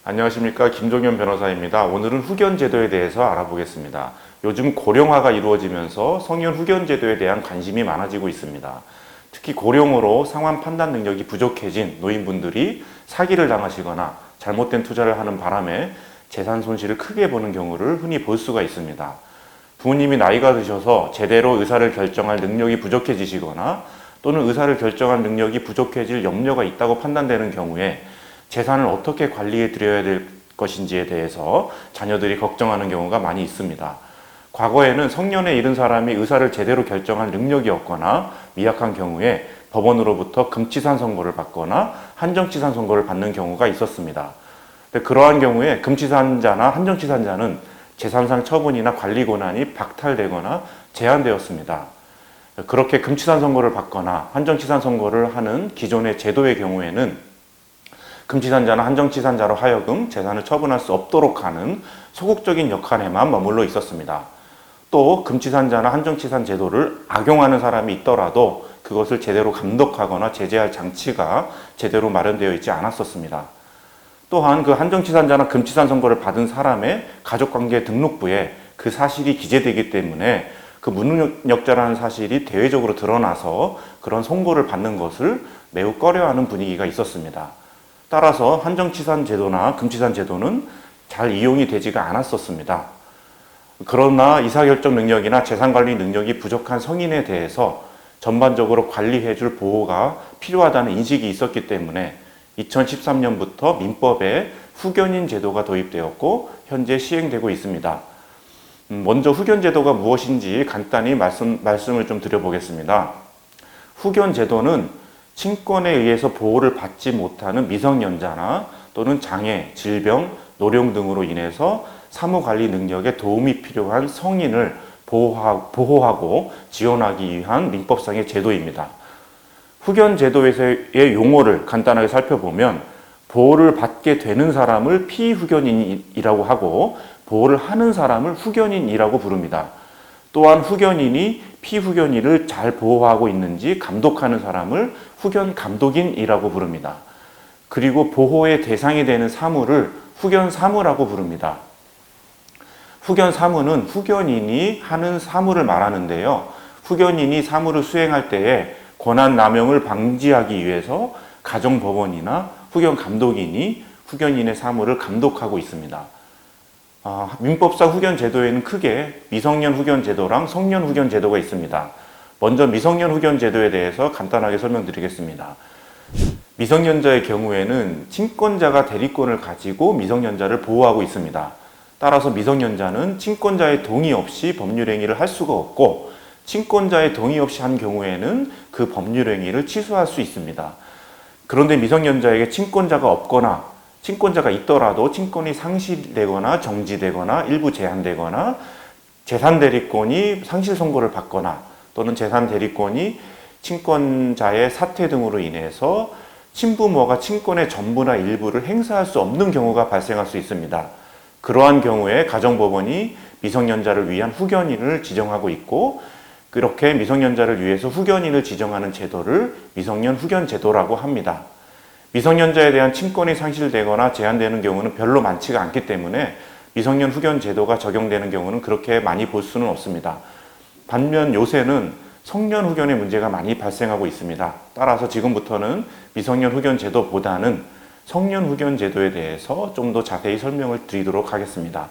안녕하십니까, 김종현 변호사입니다. 오늘은 후견제도에 대해서 알아보겠습니다. 요즘 고령화가 이루어지면서 성년 후견제도에 대한 관심이 많아지고 있습니다. 특히 고령으로 상환 판단 능력이 부족해진 노인분들이 사기를 당하시거나 잘못된 투자를 하는 바람에 재산 손실을 크게 보는 경우를 흔히 볼 수가 있습니다. 부모님이 나이가 드셔서 제대로 의사를 결정할 능력이 부족해지시거나 또는 의사를 결정할 능력이 부족해질 염려가 있다고 판단되는 경우에 재산을 어떻게 관리해 드려야 될 것인지에 대해서 자녀들이 걱정하는 경우가 많이 있습니다. 과거에는 성년에 이른 사람이 의사를 제대로 결정할 능력이 없거나 미약한 경우에 법원으로부터 금치산 선고를 받거나 한정치산 선고를 받는 경우가 있었습니다. 그러한 경우에 금치산자나 한정치산자는 재산상 처분이나 관리 권한이 박탈되거나 제한되었습니다. 그렇게 금치산 선고를 받거나 한정치산 선고를 하는 기존의 제도의 경우에는 금치산자나 한정치산자로 하여금 재산을 처분할 수 없도록 하는 소극적인 역할에만 머물러 있었습니다. 또 금치산자나 한정치산 제도를 악용하는 사람이 있더라도 그것을 제대로 감독하거나 제재할 장치가 제대로 마련되어 있지 않았었습니다. 또한 그 한정치산자나 금치산 선고를 받은 사람의 가족관계 등록부에 그 사실이 기재되기 때문에 그 무능력자라는 사실이 대외적으로 드러나서 그런 선고를 받는 것을 매우 꺼려하는 분위기가 있었습니다. 따라서 한정치산 제도나 금치산 제도는 잘 이용이 되지가 않았었습니다. 그러나 의사결정 능력이나 재산관리 능력이 부족한 성인에 대해서 전반적으로 관리해줄 보호가 필요하다는 인식이 있었기 때문에 2013년부터 민법에 후견인 제도가 도입되었고 현재 시행되고 있습니다. 먼저 후견 제도가 무엇인지 간단히 말씀을 좀 드려보겠습니다. 후견 제도는 친권에 의해서 보호를 받지 못하는 미성년자나 또는 장애, 질병, 노령 등으로 인해서 사무관리 능력에 도움이 필요한 성인을 보호하고 지원하기 위한 민법상의 제도입니다. 후견 제도에서의 용어를 간단하게 살펴보면 보호를 받게 되는 사람을 피후견인이라고 하고 보호를 하는 사람을 후견인이라고 부릅니다. 또한 후견인이 피후견인을 잘 보호하고 있는지 감독하는 사람을 후견 감독인이라고 부릅니다. 그리고 보호의 대상이 되는 사무를 후견 사무라고 부릅니다. 후견 사무는 후견인이 하는 사무를 말하는데요. 후견인이 사무를 수행할 때에 권한 남용을 방지하기 위해서 가정법원이나 후견 감독인이 후견인의 사무를 감독하고 있습니다. 민법상 후견 제도에는 크게 미성년 후견 제도랑 성년 후견 제도가 있습니다. 먼저 미성년 후견 제도에 대해서 간단하게 설명드리겠습니다. 미성년자의 경우에는 친권자가 대리권을 가지고 미성년자를 보호하고 있습니다. 따라서 미성년자는 친권자의 동의 없이 법률행위를 할 수가 없고 친권자의 동의 없이 한 경우에는 그 법률행위를 취소할 수 있습니다. 그런데 미성년자에게 친권자가 없거나 친권자가 있더라도 친권이 상실되거나 정지되거나 일부 제한되거나 재산 대리권이 상실 선고를 받거나 또는 재산 대리권이 친권자의 사퇴 등으로 인해서 친부모가 친권의 전부나 일부를 행사할 수 없는 경우가 발생할 수 있습니다. 그러한 경우에 가정법원이 미성년자를 위한 후견인을 지정하고 있고 그렇게 미성년자를 위해서 후견인을 지정하는 제도를 미성년 후견 제도라고 합니다. 미성년자에 대한 친권이 상실되거나 제한되는 경우는 별로 많지가 않기 때문에 미성년 후견 제도가 적용되는 경우는 그렇게 많이 볼 수는 없습니다. 반면 요새는 성년 후견의 문제가 많이 발생하고 있습니다. 따라서 지금부터는 미성년 후견 제도보다는 성년 후견 제도에 대해서 좀 더 자세히 설명을 드리도록 하겠습니다.